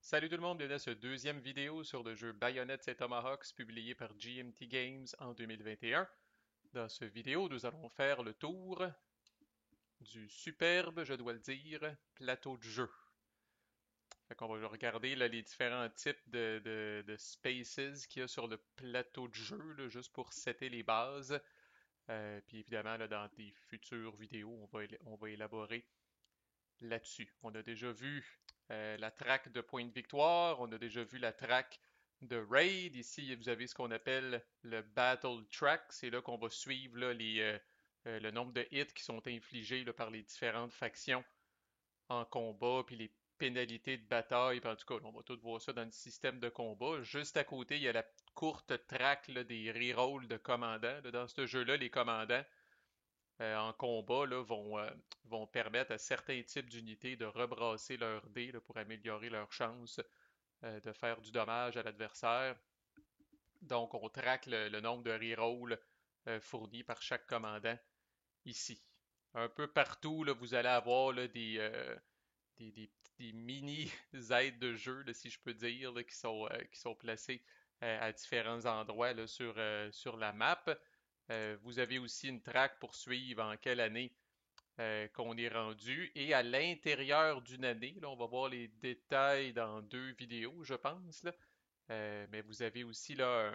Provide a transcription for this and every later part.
Salut tout le monde, bienvenue à cette deuxième vidéo sur le jeu Bayonetta et Tomahawks publié par GMT Games en 2021. Dans cette vidéo, nous allons faire le tour du superbe, je dois le dire, plateau de jeu. Fait qu'on va regarder là, les différents types de spaces qu'il y a sur le plateau de jeu, là, juste pour setter les bases. Puis évidemment, là, dans des futures vidéos, on va élaborer là-dessus. On a déjà vu la track de Point de Victoire, on a déjà vu la track de Raid. Ici, vous avez ce qu'on appelle le Battle Track. C'est là qu'on va suivre là, le nombre de hits qui sont infligés là, par les différentes factions en combat, puis les pénalités de bataille. Puis en tout cas, on va tout voir ça dans le système de combat. Juste à côté, il y a la courte track là, des rerolls de commandants. Là, dans ce jeu-là, les commandants en combat là, vont permettre à certains types d'unités de rebrasser leurs dés là, pour améliorer leurs chances de faire du dommage à l'adversaire. Donc, on traque le nombre de rerolls fournis par chaque commandant ici. Un peu partout, là, vous allez avoir là, des, des- des mini aides de jeu, là, si je peux dire, là, qui sont placées à différents endroits là, sur la map. Vous avez aussi une track pour suivre en quelle année qu'on est rendu. Et à l'intérieur d'une année, là, on va voir les détails dans deux vidéos, je pense, là. Mais vous avez aussi là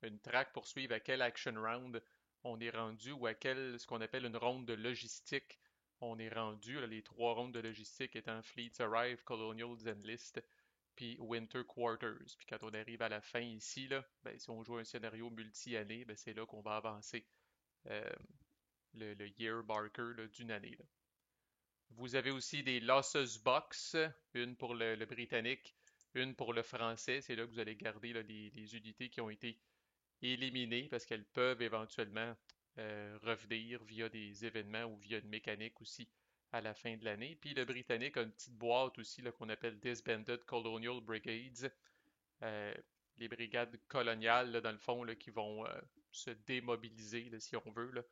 une track pour suivre à quel action round on est rendu ou à quel ce qu'on appelle une ronde de logistique on est rendu. Là, les trois rondes de logistique étant Fleets Arrive, Colonials Enlist, puis Winter Quarters. Puis quand on arrive à la fin ici, là, ben, si on joue un scénario multi-année, ben, c'est là qu'on va avancer euh, le year marker là, d'une année. Là. Vous avez aussi des losses box, une pour le britannique, une pour le français. C'est là que vous allez garder là, les unités qui ont été éliminées parce qu'elles peuvent éventuellement revenir via des événements ou via une mécanique aussi à la fin de l'année. Puis le britannique a une petite boîte aussi là, qu'on appelle Disbanded Colonial Brigades. Euh, les brigades coloniales, là, dans le fond, là, qui vont se démobiliser, là, si on veut, là,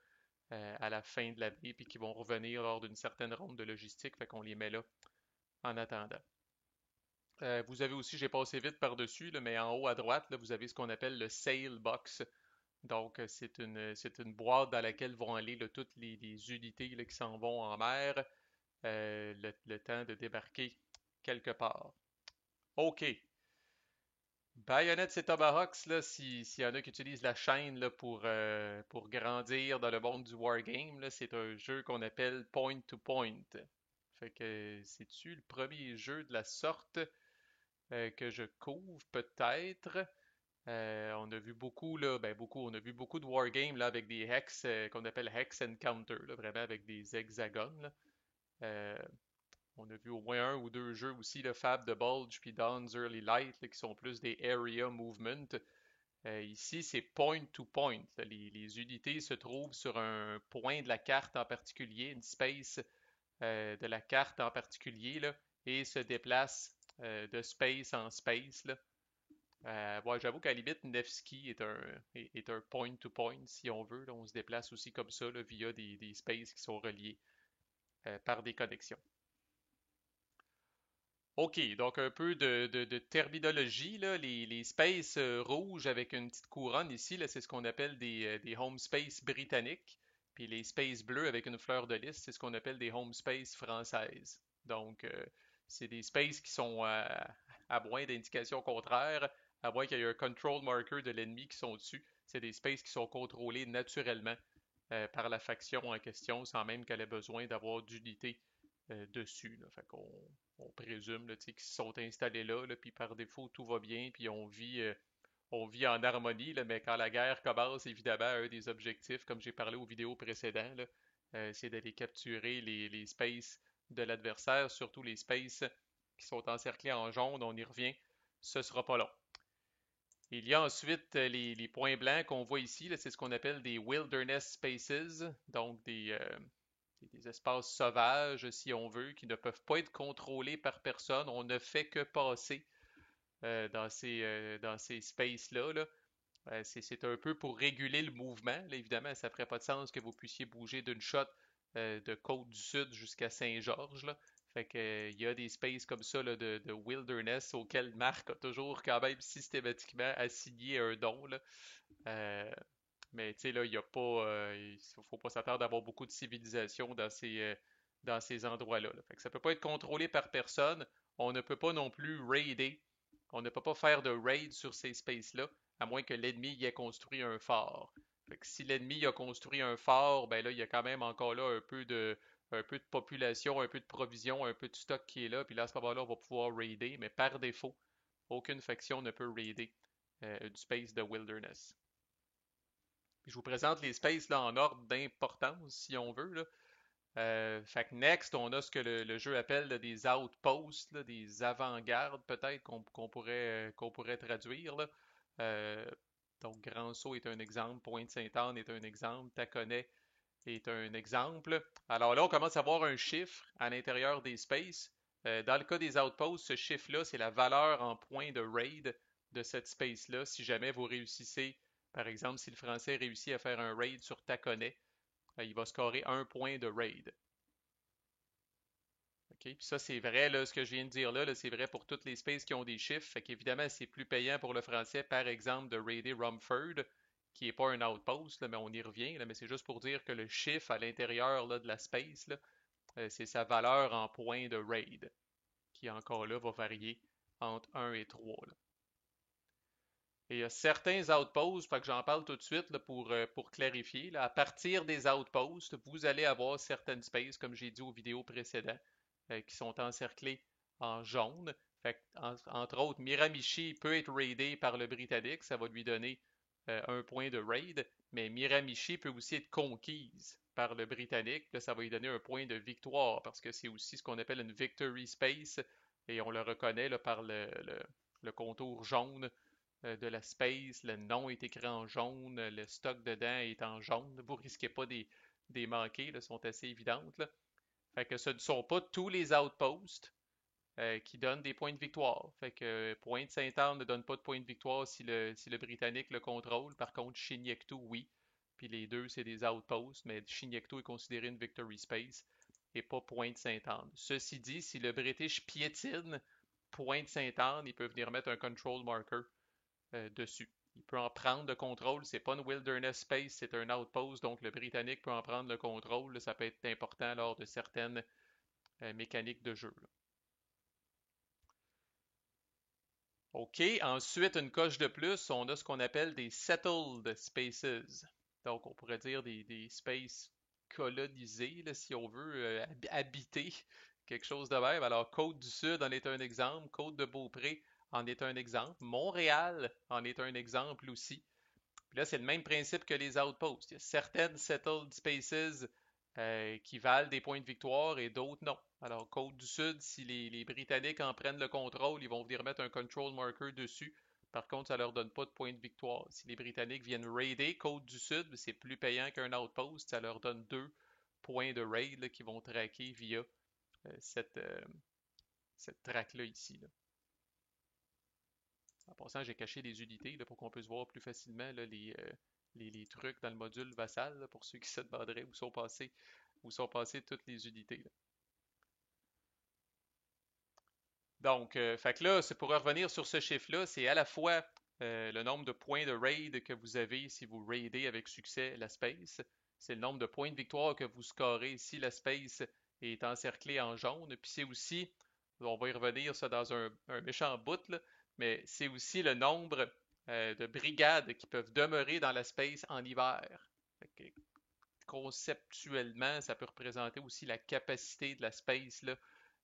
à la fin de l'année, puis qui vont revenir lors d'une certaine ronde de logistique, fait qu'on les met là en attendant. Vous avez aussi, j'ai passé vite par-dessus, là, mais en haut à droite, là, vous avez ce qu'on appelle le Sale Box. Donc, c'est une boîte dans laquelle vont aller là, toutes les unités là, qui s'en vont en mer, le temps de débarquer quelque part. OK. Bayonetta et Tomahawks, là, s'il y en a qui utilisent la chaîne là, pour grandir dans le monde du wargame, là, c'est un jeu qu'on appelle point to point. Fait que c'est-tu le premier jeu de la sorte que je couvre, peut-être? On a vu beaucoup, là, ben beaucoup, on a vu beaucoup de wargames là, avec des hex qu'on appelle hex encounter, là, vraiment avec des hexagones. Là. Euh, on a vu au moins un ou deux jeux aussi, le Fab de Bulge puis Dawn's Early Light, là, qui sont plus des area movement. Ici, c'est point to point. Là. Les unités se trouvent sur un point de la carte en particulier, une space de la carte en particulier, là, et se déplacent de space en space. Là. Ouais, j'avoue qu'à la limite, Nevsky est un point to point, si on veut. Là. On se déplace aussi comme ça là, via des spaces qui sont reliés par des connexions. OK, donc un peu de terminologie, là. Les spaces rouges avec une petite couronne ici, là, c'est ce qu'on appelle des home space britanniques. Puis les spaces bleus avec une fleur de lys, c'est ce qu'on appelle des home space françaises. Donc, c'est des spaces qui sont à moins d'indications contraires, à moins qu'il y ait un control marker de l'ennemi qui sont dessus. C'est des spaces qui sont contrôlés naturellement par la faction en question sans même qu'elle ait besoin d'avoir d'unité dessus. Là. Fait qu'on on présume là, qu'ils se sont installés là, là, puis par défaut tout va bien, puis on vit en harmonie, là, mais quand la guerre commence, évidemment, un des objectifs, comme j'ai parlé aux vidéos précédentes, là, c'est d'aller capturer les spaces de l'adversaire, surtout les spaces qui sont encerclés en jaune, on y revient, ce sera pas long. Il y a ensuite les points blancs qu'on voit ici, c'est ce qu'on appelle des wilderness spaces, donc des espaces sauvages, si on veut, qui ne peuvent pas être contrôlés par personne. On ne fait que passer dans ces spaces-là. Là. C'est un peu pour réguler le mouvement. Là, évidemment, ça ne ferait pas de sens que vous puissiez bouger d'une shot de Côte du Sud jusqu'à Saint-Georges. Là. Fait que, il y a des spaces comme ça là, de wilderness auxquels Marc a toujours quand même systématiquement assigné un don, là. Euh, mais tu sais, là, il y a pas, faut pas s'attendre d'avoir beaucoup de civilisation dans ces endroits-là, là. Fait que ça peut pas être contrôlé par personne. On ne peut pas non plus raider. On ne peut pas faire de raid sur ces spaces-là, à moins que l'ennemi y ait construit un fort. Fait que si l'ennemi a construit un fort, ben là, il y a quand même encore là un peu de population, un peu de provision, un peu de stock qui est là. Puis là, à ce moment-là, on va pouvoir raider, mais par défaut, aucune faction ne peut raider du space de wilderness. Puis je vous présente les spaces là, en ordre d'importance, si on veut, là. Fait que next, on a ce que le jeu appelle là, des outposts, là, des avant-gardes peut-être qu'on pourrait traduire, là. Euh, donc Grand Saut est un exemple, Pointe-Sainte-Anne est un exemple, Taconnet est un exemple. Alors là, on commence à voir un chiffre à l'intérieur des spaces. Dans le cas des outposts, ce chiffre-là, c'est la valeur en points de raid de cette space-là. Si jamais vous réussissez, par exemple, si le Français réussit à faire un raid sur Taconnet, il va scorer un point de raid. OK? Puis ça, c'est vrai, là, ce que je viens de dire là, c'est vrai pour toutes les spaces qui ont des chiffres. Fait qu'évidemment, c'est plus payant pour le Français, par exemple, de raider Rumford, qui n'est pas un outpost, là, mais on y revient, là, mais c'est juste pour dire que le chiffre à l'intérieur là, de la space, là, c'est sa valeur en points de raid, qui encore là va varier entre 1 et 3. Là. Et il y a certains outposts, fait que j'en parle tout de suite là, pour clarifier. Là. À partir des outposts, vous allez avoir certaines spaces, comme j'ai dit aux vidéos précédentes, qui sont encerclées en jaune. Fait que, entre autres, Miramichi peut être raidé par le Britannique, ça va lui donner un point de raid, mais Miramichi peut aussi être conquise par le Britannique, là, ça va lui donner un point de victoire, parce que c'est aussi ce qu'on appelle une victory space, et on le reconnaît là, par le contour jaune de la space, le nom est écrit en jaune, le stock dedans est en jaune. Vous risquez pas des manquer, là, sont assez évidentes. Là. Fait que ce ne sont pas tous les outposts qui donnent des points de victoire. Fait que Pointe-Sainte-Anne ne donne pas de points de victoire si le Britannique le contrôle. Par contre, Chignecto, oui. Puis les deux, c'est des outposts, mais Chignecto est considéré une victory space et pas Pointe-Sainte-Anne. Ceci dit, si le British piétine Pointe-Sainte-Anne, il peut venir mettre un control marker dessus. Il peut en prendre le contrôle. C'est pas une wilderness space, c'est un outpost, donc le Britannique peut en prendre le contrôle. Ça peut être important lors de certaines mécaniques de jeu. Là. OK, ensuite, une coche de plus, on a ce qu'on appelle des settled spaces. Donc, on pourrait dire des spaces colonisés, là, si on veut, habités, quelque chose de même. Alors, Côte du Sud en est un exemple, Côte de Beaupré en est un exemple, Montréal en est un exemple aussi. Puis là, c'est le même principe que les outposts. Il y a certaines settled spaces qui valent des points de victoire et d'autres non. Alors, Côte du Sud, si les Britanniques en prennent le contrôle, ils vont venir mettre un control marker dessus. Par contre, ça leur donne pas de points de victoire. Si les Britanniques viennent raider Côte du Sud, c'est plus payant qu'un outpost. Ça leur donne 2 points de raid là, qui vont traquer via cette traque-là ici. Là. En passant, j'ai caché des unités là, pour qu'on puisse voir plus facilement là, les trucs dans le module vassal là, pour ceux qui se demanderaient où sont passées toutes les unités. Là. Donc, fait que là, c'est pour revenir sur ce chiffre-là, c'est à la fois le nombre de points de raid que vous avez si vous raidez avec succès la space, c'est le nombre de points de victoire que vous scorez si la space est encerclée en jaune, puis c'est aussi, on va y revenir ça dans un méchant bout, là, mais c'est aussi le nombre de brigades qui peuvent demeurer dans la space en hiver. Fait que, conceptuellement, ça peut représenter aussi la capacité de la space là,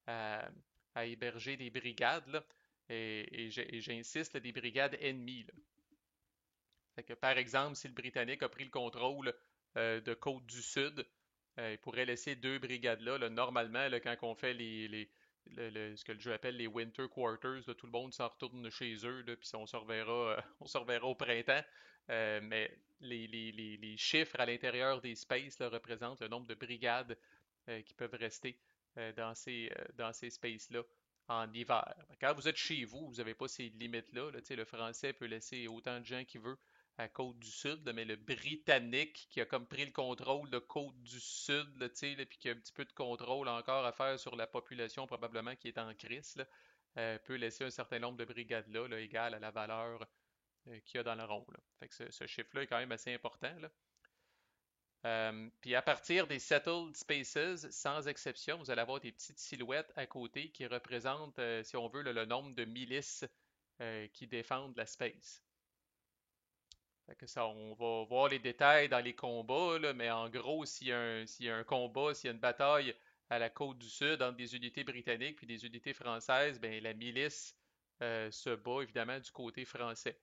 à, à héberger des brigades, là, et j'insiste, là, des brigades ennemies. Là. Fait que, par exemple, si le Britannique a pris le contrôle de Côte du Sud, il pourrait laisser 2 brigades là. Là, normalement, là, quand on fait ce que le jeu appelle les Winter Quarters, là, tout le monde s'en retourne chez eux, là, puis on se reverra, on se reverra au printemps. Mais les chiffres à l'intérieur des spaces là, représentent le nombre de brigades qui peuvent rester dans ces spaces-là en hiver. Quand vous êtes chez vous, vous n'avez pas ces limites-là. Là, le Français peut laisser autant de gens qu'il veut à côte du Sud, là, mais le Britannique qui a comme pris le contrôle de côte du Sud, là, tu sais, là, puis qui a un petit peu de contrôle encore à faire sur la population probablement qui est en crise, là, peut laisser un certain nombre de brigades là, égal à la valeur qu'il y a dans le rond. Là. Fait que ce chiffre-là est quand même assez important. Là. Puis à partir des settled spaces, sans exception, vous allez avoir des petites silhouettes à côté qui représentent, si on veut, le nombre de milices qui défendent la space. Fait que ça, on va voir les détails dans les combats, là, mais en gros, s'il y a un combat, s'il y a une bataille à la côte du Sud entre des unités britanniques puis des unités françaises, ben la milice se bat évidemment du côté français.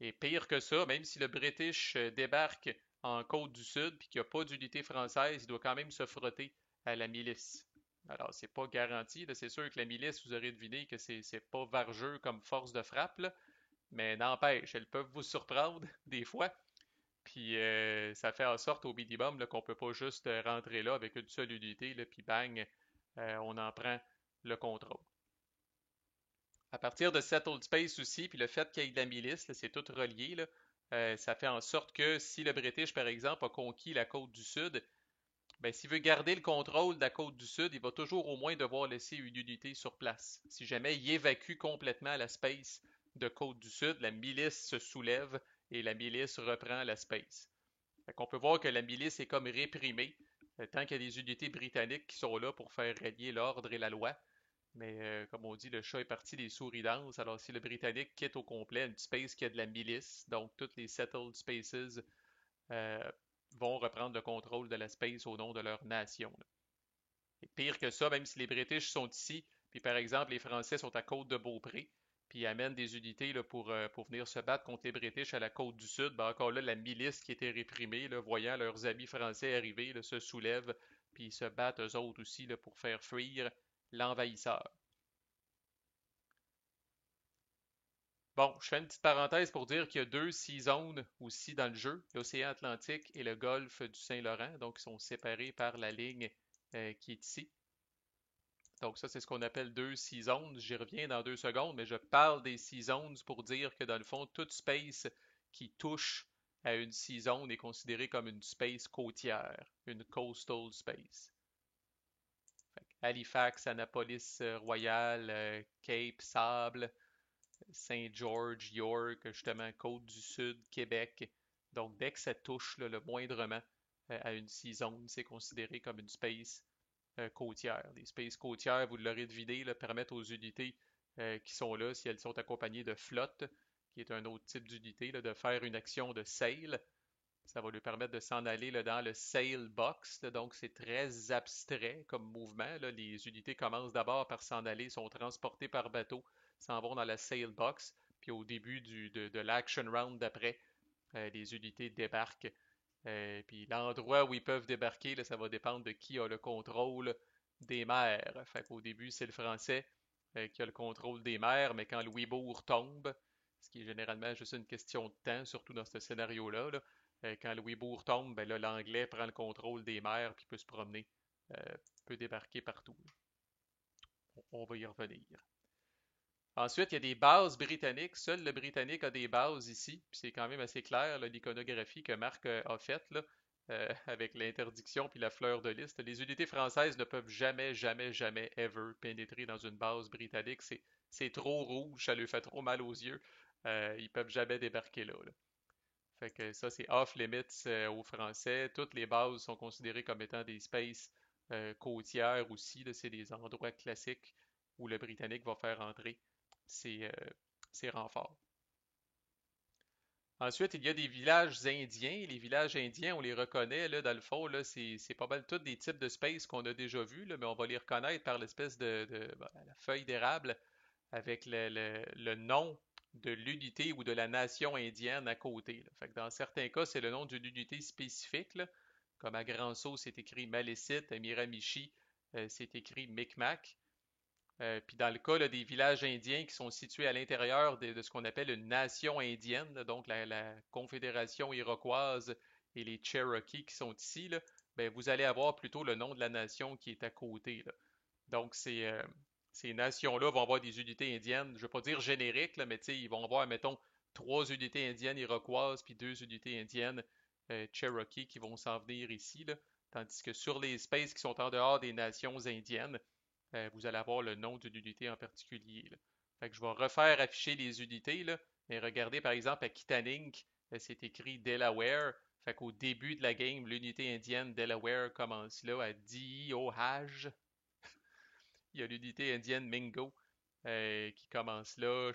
Et pire que ça, même si le British débarque en côte du Sud puis qu'il n'y a pas d'unité française, il doit quand même se frotter à la milice. Alors, c'est pas garanti, c'est sûr que la milice, vous aurez deviné que c'est pas vargeux comme force de frappe, là, mais n'empêche, elles peuvent vous surprendre des fois. Puis ça fait en sorte au minimum qu'on ne peut pas juste rentrer là avec une seule unité, là, puis bang, on en prend le contrôle. À partir de Settled Space aussi, puis le fait qu'il y ait de la milice, c'est tout relié, là, ça fait en sorte que si le British, par exemple, a conquis la côte du Sud, ben, s'il veut garder le contrôle de la côte du Sud, il va toujours au moins devoir laisser une unité sur place. Si jamais il évacue complètement la space de côte du Sud, la milice se soulève et la milice reprend la space. Fait qu'on peut voir que la milice est comme réprimée tant qu'il y a des unités britanniques qui sont là pour faire régner l'ordre et la loi. Mais comme on dit, le chat est parti, les souris dansent. Alors si le Britannique quitte au complet une space qui a de la milice, donc toutes les settled spaces euh, vont reprendre le contrôle de la space au nom de leur nation. Là. Et pire que ça, même si les British sont ici, puis par exemple les Français sont à Côte-de-Beaupré, puis ils amènent des unités là, pour venir se battre contre les British à la côte du Sud, ben encore là, la milice qui était réprimée, là, voyant leurs amis français arriver, là, se soulève, puis ils se battent eux autres aussi là, pour faire fuir l'envahisseur. Bon, je fais une petite parenthèse pour dire qu'il y a deux sea zones aussi dans le jeu, l'océan Atlantique et le golfe du Saint-Laurent, donc ils sont séparés par la ligne qui est ici. Donc ça, c'est ce qu'on appelle deux sea zones. J'y reviens dans 2 secondes, mais je parle des sea zones pour dire que dans le fond, toute space qui touche à une sea zone est considérée comme une space côtière, une coastal space. Halifax, Annapolis Royal, Cape, Sable, Saint George, York, justement, Côte-du-Sud, Québec. Donc, dès que ça touche là, le moindrement à une sea zone, c'est considéré comme une space côtière. Les spaces côtières, vous l'aurez deviné, là, permettent aux unités qui sont là, si elles sont accompagnées de flotte, qui est un autre type d'unité, de faire une action de sail. Ça va lui permettre de s'en aller là, dans le sail box. Là, donc, c'est très abstrait comme mouvement. Là. Les unités commencent d'abord par s'en aller, sont transportées par bateau, s'en vont dans la sail box. Puis au début de l'action round d'après, les unités débarquent. Puis l'endroit où ils peuvent débarquer, là, ça va dépendre de qui a le contrôle des mers. Fait qu'au début, c'est le français qui a le contrôle des mers, mais quand Louisbourg tombe, ce qui est généralement juste une question de temps, surtout dans ce scénario-là, là, quand Louisbourg tombe, ben là, l'anglais prend le contrôle des mers puis peut se promener, peut débarquer partout. On va y revenir. Ensuite, il y a des bases britanniques. Seul le Britannique a des bases ici. Puis c'est quand même assez clair l'iconographie que Marc a faite là, avec l'interdiction puis la fleur de lys. Les unités françaises ne peuvent jamais, jamais, jamais, ever pénétrer dans une base britannique. C'est trop rouge, ça leur fait trop mal aux yeux. Ils peuvent jamais débarquer là. Fait que ça, c'est off-limits aux Français. Toutes les bases sont considérées comme étant des spaces côtières aussi. C'est des endroits classiques où le Britannique va faire entrer ses renforts. Ensuite, il y a des villages indiens. Les villages indiens, on les reconnaît, là, dans le fond, là, c'est pas mal tous des types de space qu'on a déjà vus, là, mais on va les reconnaître par l'espèce la feuille d'érable avec le nom de l'unité ou de la nation indienne à côté. Là. Fait que dans certains cas, c'est le nom d'une unité spécifique, là, comme à Grand Sault, c'est écrit Malécite, à Miramichi, c'est écrit Micmac. Puis dans le cas là, des villages indiens qui sont situés à l'intérieur de ce qu'on appelle une nation indienne, là, donc la Confédération iroquoise et les Cherokees qui sont ici, là, ben, vous allez avoir plutôt le nom de la nation qui est à côté. Là. Donc ces nations-là vont avoir des unités indiennes, je ne veux pas dire génériques, là, mais ils vont avoir, mettons, 3 unités indiennes iroquoises puis 2 unités indiennes Cherokee qui vont s'en venir ici, là. Tandis que sur les spaces qui sont en dehors des nations indiennes, vous allez avoir le nom d'une unité en particulier, là. Fait que je vais refaire afficher les unités, là. Mais regardez par exemple à Kitanink, c'est écrit Delaware. Fait qu'au début de la game, l'unité indienne Delaware commence là à DOH. Il y a l'unité indienne Mingo qui commence là.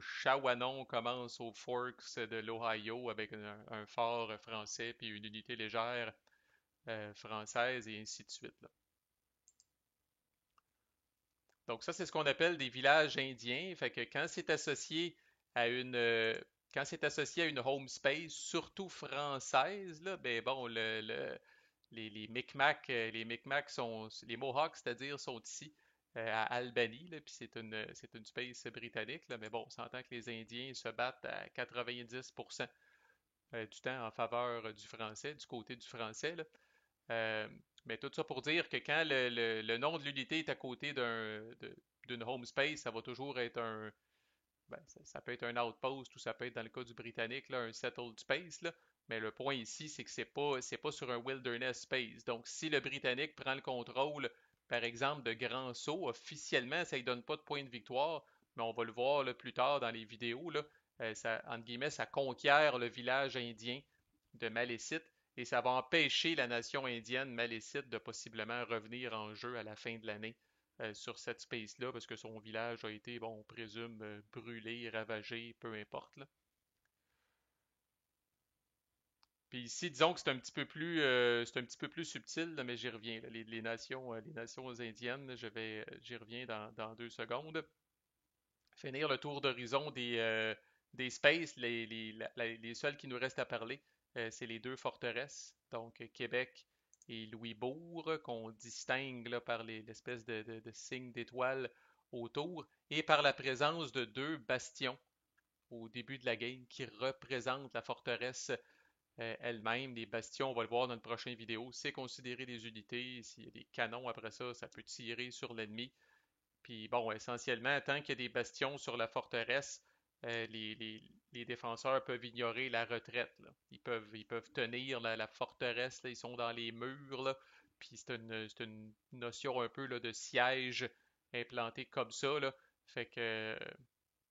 Shawanon commence aux Forks de l'Ohio avec un fort français puis une unité légère française et ainsi de suite, là. Donc ça, c'est ce qu'on appelle des villages indiens. Fait que quand c'est associé à une home space, surtout française, là, ben bon, les Micmacs, les Mohawks, c'est-à-dire, sont ici à Albany, là, puis c'est une space britannique, là, mais bon, on s'entend que les Indiens se battent à 90% du temps en faveur du français, du côté du français, là. Euh, mais tout ça pour dire que quand le nom de l'unité est à côté d'une home space, ça va toujours être ça peut être un outpost ou ça peut être dans le cas du Britannique, là, un settled space, là. Mais le point ici, c'est que c'est pas sur un wilderness space. Donc, si le Britannique prend le contrôle, par exemple, de Grand Saut, officiellement, ça ne donne pas de point de victoire, mais on va le voir là, plus tard dans les vidéos, là, ça, entre guillemets, ça conquiert le village indien de Malécite et ça va empêcher la nation indienne Malécite de possiblement revenir en jeu à la fin de l'année sur cette space-là, parce que son village a été, bon, on présume, brûlé, ravagé, peu importe, là. Puis ici, disons que c'est un petit peu plus subtil, là, mais j'y reviens, là. Les nations indiennes, là, j'y reviens dans 2 secondes. Finir le tour d'horizon des spaces, les seuls qui nous restent à parler, c'est les 2 forteresses, donc Québec et Louisbourg, qu'on distingue là, par l'espèce de signe d'étoile autour, et par la présence de 2 bastions au début de la game qui représentent la forteresse elle-même. Les bastions, on va le voir dans une prochaine vidéo, c'est considéré des unités. S'il y a des canons après ça, ça peut tirer sur l'ennemi. Puis bon, essentiellement, tant qu'il y a des bastions sur la forteresse, les défenseurs peuvent ignorer la retraite, là. Ils peuvent tenir la forteresse, là. Ils sont dans les murs, là. Puis c'est une notion un peu là, de siège implanté comme ça, là. Fait que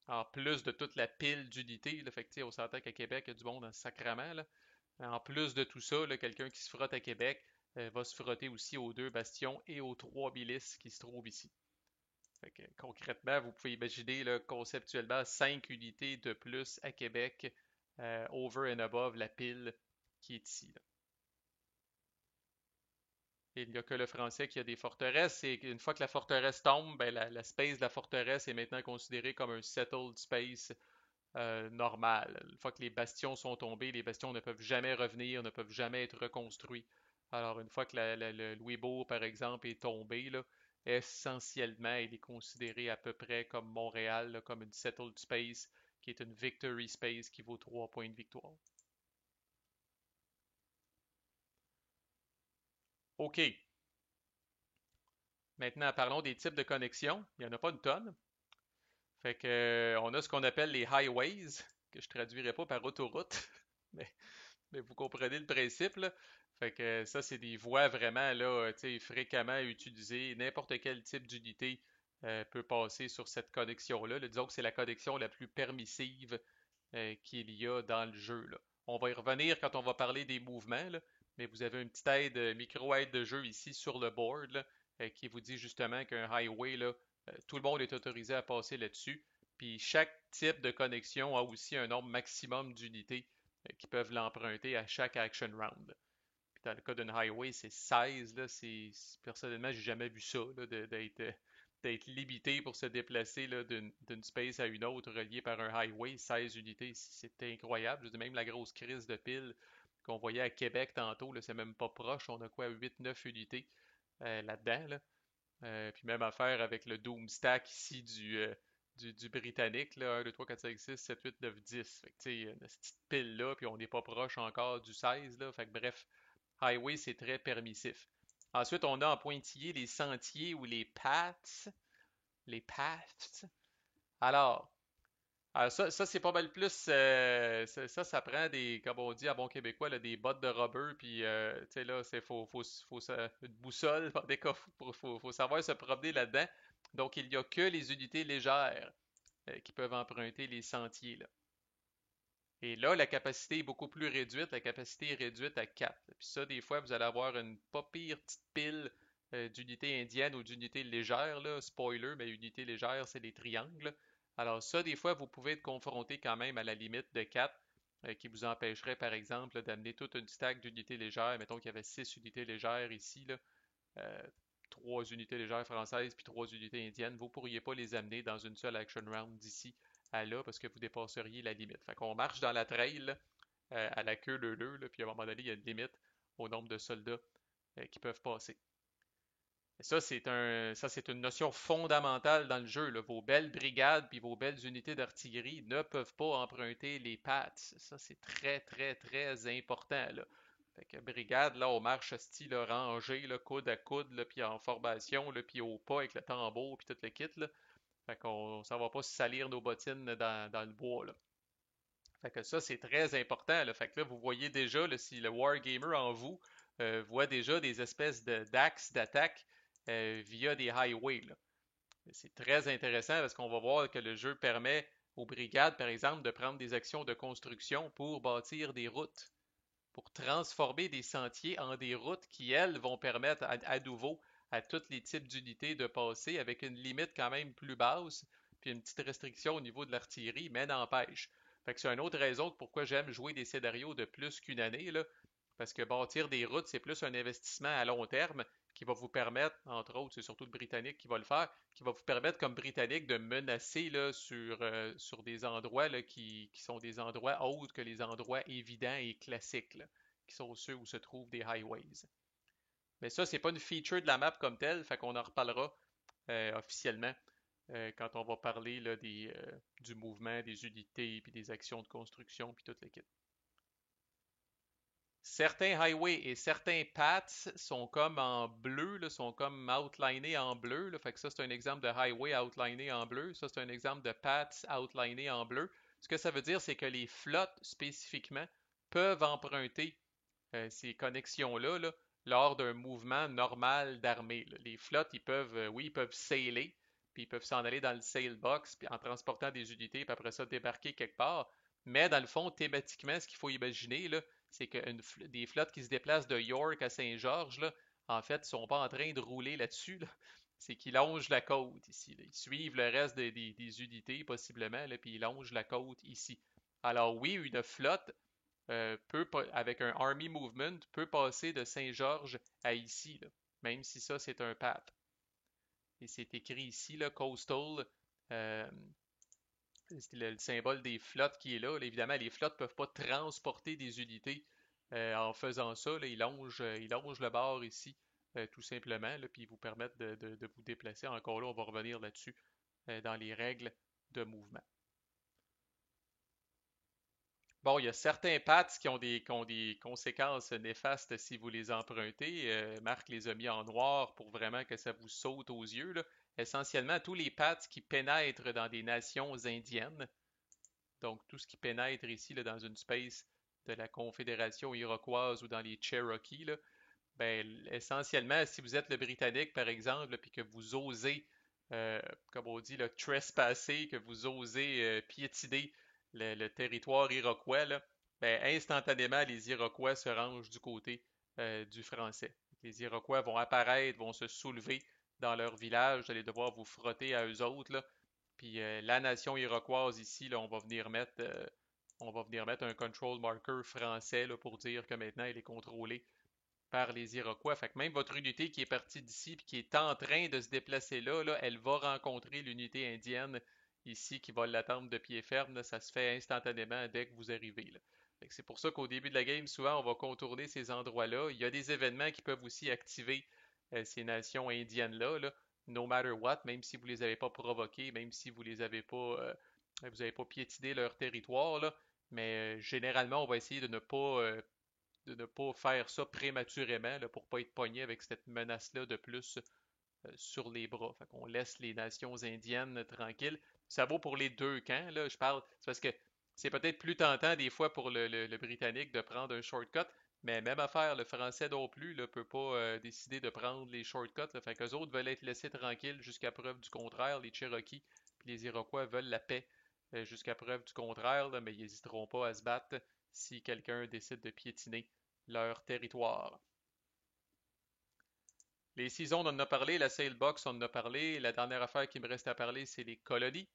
en plus de toute la pile d'unités, là, fait que, tu sais, on s'entend qu'à Québec, il y a du monde en sacrament, là. En plus de tout ça, là, quelqu'un qui se frotte à Québec va se frotter aussi aux 2 bastions et aux 3 milices qui se trouvent ici. Fait que, concrètement, vous pouvez imaginer là, conceptuellement 5 unités de plus à Québec, over and above la pile qui est ici, là. Et il n'y a que le français qui a des forteresses, et une fois que la forteresse tombe, ben, la space de la forteresse est maintenant considérée comme un settled space normal. Une fois que les bastions sont tombés, les bastions ne peuvent jamais revenir, ne peuvent jamais être reconstruits. Alors, une fois que le Louisbourg, par exemple, est tombé, là, essentiellement, il est considéré à peu près comme Montréal, là, comme une settled space, qui est une victory space qui vaut 3 points de victoire. OK. Maintenant, parlons des types de connexions. Il n'y en a pas une tonne. Fait que, on a ce qu'on appelle les highways, que je traduirais pas par autoroute, mais mais vous comprenez le principe, là. Fait que ça, c'est des voies vraiment là, tu sais, fréquemment utilisées. N'importe quel type d'unité peut passer sur cette connexion-là. Là, disons que c'est la connexion la plus permissive qu'il y a dans le jeu, là. On va y revenir quand on va parler des mouvements, là, mais vous avez une petite aide, micro-aide de jeu ici sur le board là, qui vous dit justement qu'un highway, là, tout le monde est autorisé à passer là-dessus. Puis chaque type de connexion a aussi un nombre maximum d'unités qui peuvent l'emprunter à chaque action round. Puis dans le cas d'une highway, c'est 16. Là, personnellement, j'ai jamais vu ça, là, d'être limité pour se déplacer là, d'une space à une autre reliée par un highway, 16 unités, c'est incroyable. Je veux dire, même la grosse crise de pile qu'on voyait à Québec tantôt, là, c'est même pas proche. On a quoi, 8-9 unités là-dedans, là. Puis même affaire avec le Doom Stack ici du Britannique, là, 1, 2, 3, 4, 5, 6, 7, 8, 9, 10. Fait que, tu sais, cette petite pile-là, puis on n'est pas proche encore du 16, là. Fait que bref, Highway, c'est très permissif. Ensuite, on a en pointillé les sentiers ou les paths. Les paths. Alors, Alors ça c'est pas mal plus. Ça prend des, comme on dit en bon québécois, là, des bottes de rubber, puis tu sais là, une boussole, des coffres, faut savoir se promener là-dedans. Donc il n'y a que les unités légères qui peuvent emprunter les sentiers, là. Et là, la capacité est beaucoup plus réduite. La capacité est réduite à 4. Puis ça, des fois, vous allez avoir une pas pire petite pile d'unités indiennes ou d'unités légères, là. Spoiler, mais unités légères, c'est des triangles. Alors ça, des fois, vous pouvez être confronté quand même à la limite de 4, qui vous empêcherait, par exemple, d'amener toute une stack d'unités légères. Mettons qu'il y avait 6 unités légères ici, là. Euh, 3 unités légères françaises puis 3 unités indiennes. Vous ne pourriez pas les amener dans une seule action round d'ici à là parce que vous dépasseriez la limite. Fait qu'on marche dans la trail à la queue leu-leu, là, puis à un moment donné, il y a une limite au nombre de soldats qui peuvent passer. Et ça, c'est une notion fondamentale dans le jeu, là. Vos belles brigades puis vos belles unités d'artillerie ne peuvent pas emprunter les pattes. Ça, c'est très, très, très important, là. Fait que brigade, là, on marche style rangé, là, coude à coude, là, puis en formation, là, puis au pas avec le tambour, puis tout le kit, là. Fait qu'on ça va pas se salir nos bottines dans le bois, là. Fait que ça, c'est très important, là. Fait que là, vous voyez déjà, là, si le wargamer en vous voit déjà des espèces d'axes d'attaque via des highways, là. C'est très intéressant parce qu'on va voir que le jeu permet aux brigades, par exemple, de prendre des actions de construction pour bâtir des routes, pour transformer des sentiers en des routes qui, elles, vont permettre à nouveau à tous les types d'unités de passer avec une limite quand même plus basse, puis une petite restriction au niveau de l'artillerie, mais n'empêche. Fait que c'est une autre raison de pourquoi j'aime jouer des scénarios de plus qu'une année, là, parce que bâtir des routes, c'est plus un investissement à long terme qui va vous permettre, entre autres, c'est surtout le Britannique qui va le faire, qui va vous permettre comme Britannique de menacer là, sur des endroits là, qui sont des endroits autres que les endroits évidents et classiques, là, qui sont ceux où se trouvent des highways. Mais ça, c'est pas une feature de la map comme telle, fait qu'on en reparlera officiellement quand on va parler là, du mouvement, des unités, puis des actions de construction, puis tout le kit. Certains highways et certains paths sont comme en bleu, là, sont comme outlinés en bleu, là. Fait que ça, c'est un exemple de highway outliné en bleu. Ça, c'est un exemple de paths outliné en bleu. Ce que ça veut dire, c'est que les flottes, spécifiquement, peuvent emprunter ces connexions-là là, lors d'un mouvement normal d'armée, là. Les flottes, oui, ils peuvent sailer, puis ils peuvent s'en aller dans le sail box, puis en transportant des unités, puis après ça débarquer quelque part. Mais dans le fond, thématiquement, ce qu'il faut imaginer, là, c'est que des flottes qui se déplacent de York à Saint-Georges, là, en fait, ne sont pas en train de rouler là-dessus, là. C'est qu'ils longent la côte ici, là. Ils suivent le reste des unités, possiblement, là, puis ils longent la côte ici. Alors oui, une flotte avec un Army Movement, peut passer de Saint-Georges à ici, là, même si ça, c'est un path. Et c'est écrit ici, là, Coastal, euh, c'est le symbole des flottes qui est là. Là. Évidemment, les flottes ne peuvent pas transporter des unités en faisant ça. Là, ils longent le bord ici, tout simplement, là, puis ils vous permettent de vous déplacer. Encore là, on va revenir là-dessus dans les règles de mouvement. Bon, il y a certains paths qui ont des conséquences néfastes si vous les empruntez. Marc les a mis en noir pour vraiment que ça vous saute aux yeux, là. Essentiellement, tous les paths qui pénètrent dans des nations indiennes, donc tout ce qui pénètre ici là, dans une space de la Confédération iroquoise ou dans les Cherokees, là, ben, essentiellement, si vous êtes le Britannique, par exemple, puis que vous osez, euh, comme on dit, le trespasser, que vous osez piétiner le territoire iroquois, là, ben, instantanément, les Iroquois se rangent du côté du français. Les Iroquois vont apparaître, vont se soulever dans leur village, vous allez devoir vous frotter à eux autres, là. Puis la nation iroquoise ici, là, on va venir mettre un control marker français là, pour dire que maintenant elle est contrôlée par les Iroquois. Fait que même votre unité qui est partie d'ici et qui est en train de se déplacer là, elle va rencontrer l'unité indienne ici qui va l'attendre de pied ferme. Là. Ça se fait instantanément dès que vous arrivez. Là. C'est pour ça qu'au début de la game, souvent, on va contourner ces endroits-là. Il y a des événements qui peuvent aussi activer ces nations indiennes-là, là, no matter what, même si vous ne les avez pas provoquées, même si vous avez pas piétiné leur territoire, là. Mais généralement, on va essayer de ne pas faire ça prématurément là, pour pas être pogné avec cette menace-là de plus sur les bras. Fait qu'on laisse les nations indiennes tranquilles. ça vaut pour les deux camps, là, je parle. C'est parce que c'est peut-être plus tentant des fois pour le Britannique de prendre un shortcut, mais même affaire, le Français non plus ne peut pas décider de prendre les shortcuts. Là, fait qu'eux autres veulent être laissés tranquilles jusqu'à preuve du contraire. Les Cherokees puis les Iroquois veulent la paix jusqu'à preuve du contraire, là, mais ils n'hésiteront pas à se battre si quelqu'un décide de piétiner leur territoire. Les Seasons, on en a parlé, la Sailbox, on en a parlé. La dernière affaire qui me reste à parler, c'est les colonies.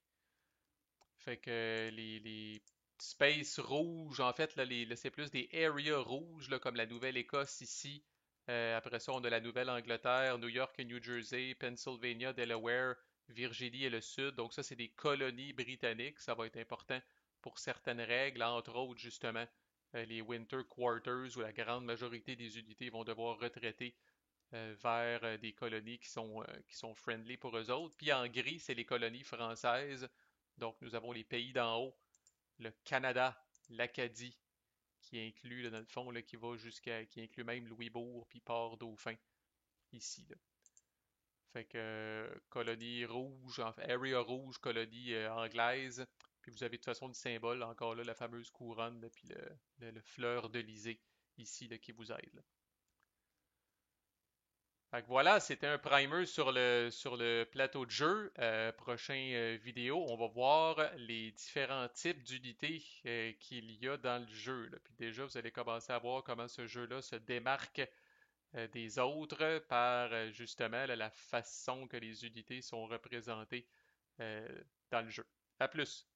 Fait que les space rouges, en fait, là, c'est plus des areas rouges, là, comme la Nouvelle-Écosse ici. Après ça, on a la Nouvelle-Angleterre, New York et New Jersey, Pennsylvania, Delaware, Virginie et le Sud. Donc ça, c'est des colonies britanniques. Ça va être important pour certaines règles, entre autres, justement, les Winter Quarters, où la grande majorité des unités vont devoir retraiter vers des colonies qui sont friendly pour eux autres. Puis en gris, c'est les colonies françaises. Donc nous avons les pays d'en haut, le Canada, l'Acadie, qui inclut, là, dans le fond, là, qui inclut même Louisbourg puis Port-Dauphin, ici. Là. Fait que colonie rouge, area rouge, colonie anglaise. Puis vous avez de toute façon le symbole, encore là, la fameuse couronne, là, puis le fleur de lysée ici là, qui vous aide. Là. Fait que voilà, c'était un primer sur le plateau de jeu. Prochain vidéo, on va voir les différents types d'unités qu'il y a dans le jeu. Là. Puis déjà, vous allez commencer à voir comment ce jeu-là se démarque des autres par justement là, la façon que les unités sont représentées dans le jeu. À plus!